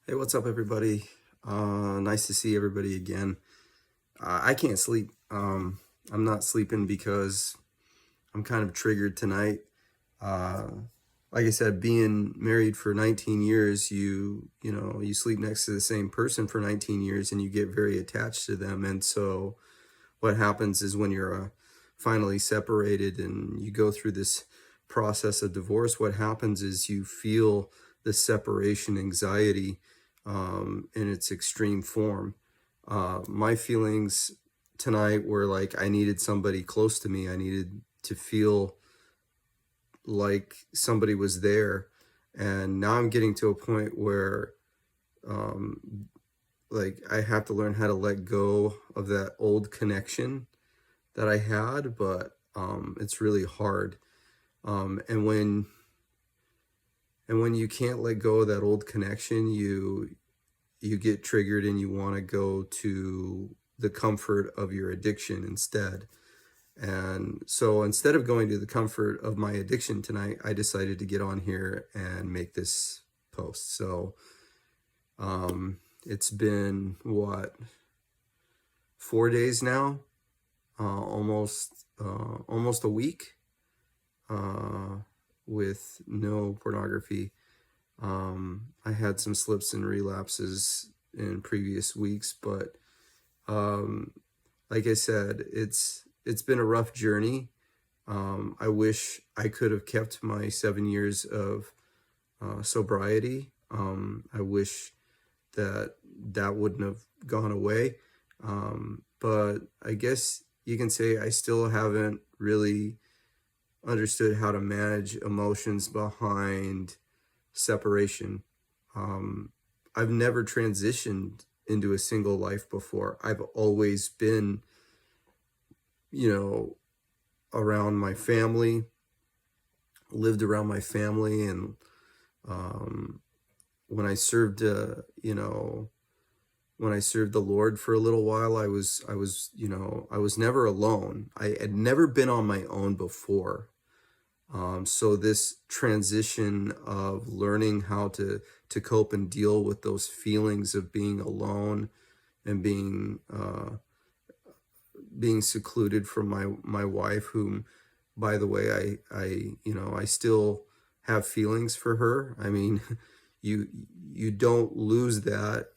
Hey, what's up, everybody? Nice to see everybody again. I can't sleep. I'm not sleeping because I'm kind of triggered tonight. Uh, like I said, being married for 19 years, you sleep next to the same person for 19 years, and you get very attached to them. And so, what happens is when you're finally separated and you go through this process of divorce, what happens is you feel the separation anxiety in its extreme form. My feelings tonight were like I needed somebody close to me. I needed to feel like somebody was there. And now I'm getting to a point where um, like I have to learn how to let go of that old connection that I had, but it's really hard. Um, and when and when you can't let go of that old connection, you get triggered and you want to go to the comfort of your addiction instead. And so instead of going to the comfort of my addiction tonight, I decided to get on here and make this post. So it's been what, 4 days now, almost a week uh, with no pornography. I had some slips and relapses in previous weeks, but um, like I said, it's been a rough journey. I wish I could have kept my 7 years of sobriety. I wish that wouldn't have gone away. But I guess you can say I still haven't really understood how to manage emotions behind separation. Um, I've never transitioned into a single life before. I've always been, you know, around my family, lived around my family, and um, when I served, when I served the Lord for a little while, I was never alone. I had never been on my own before. So this transition of learning how to cope and deal with those feelings of being alone and being secluded from my wife, whom, by the way, I still have feelings for her. I mean, you you don't lose that.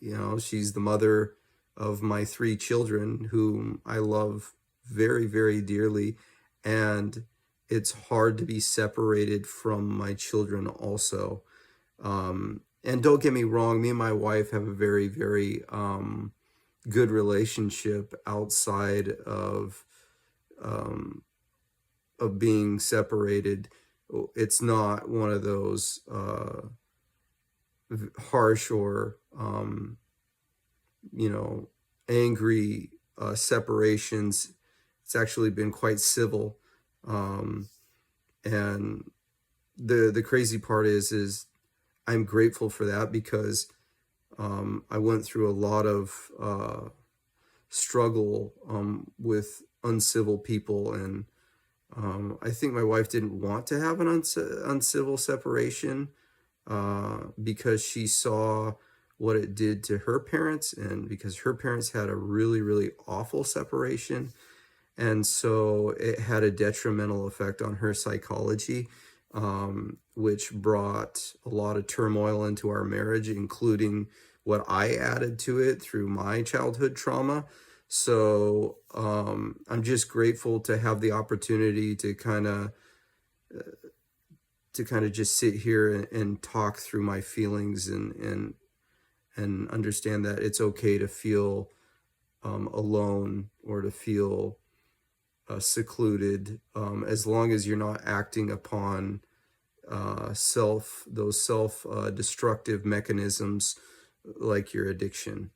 She's the mother of my three children, whom I love very, very dearly, and it's hard to be separated from my children also. And don't get me wrong, me and my wife have a very, very good relationship outside um, of being separated. It's not one of those harsh or you know angry separations. It's actually been quite civil, um, and the crazy part is I'm grateful for that because I went through a lot of struggle with uncivil people, and I think my wife didn't want to have an uncivil separation because she saw what it did to her parents, and because her parents had a really, really awful separation. And so it had a detrimental effect on her psychology, which brought a lot of turmoil into our marriage, including what I added to it through my childhood trauma. So I'm just grateful to have the opportunity to kind of just sit here and talk through my feelings and understand that it's okay to feel alone or to feel secluded, as long as you're not acting upon those self destructive mechanisms like your addiction.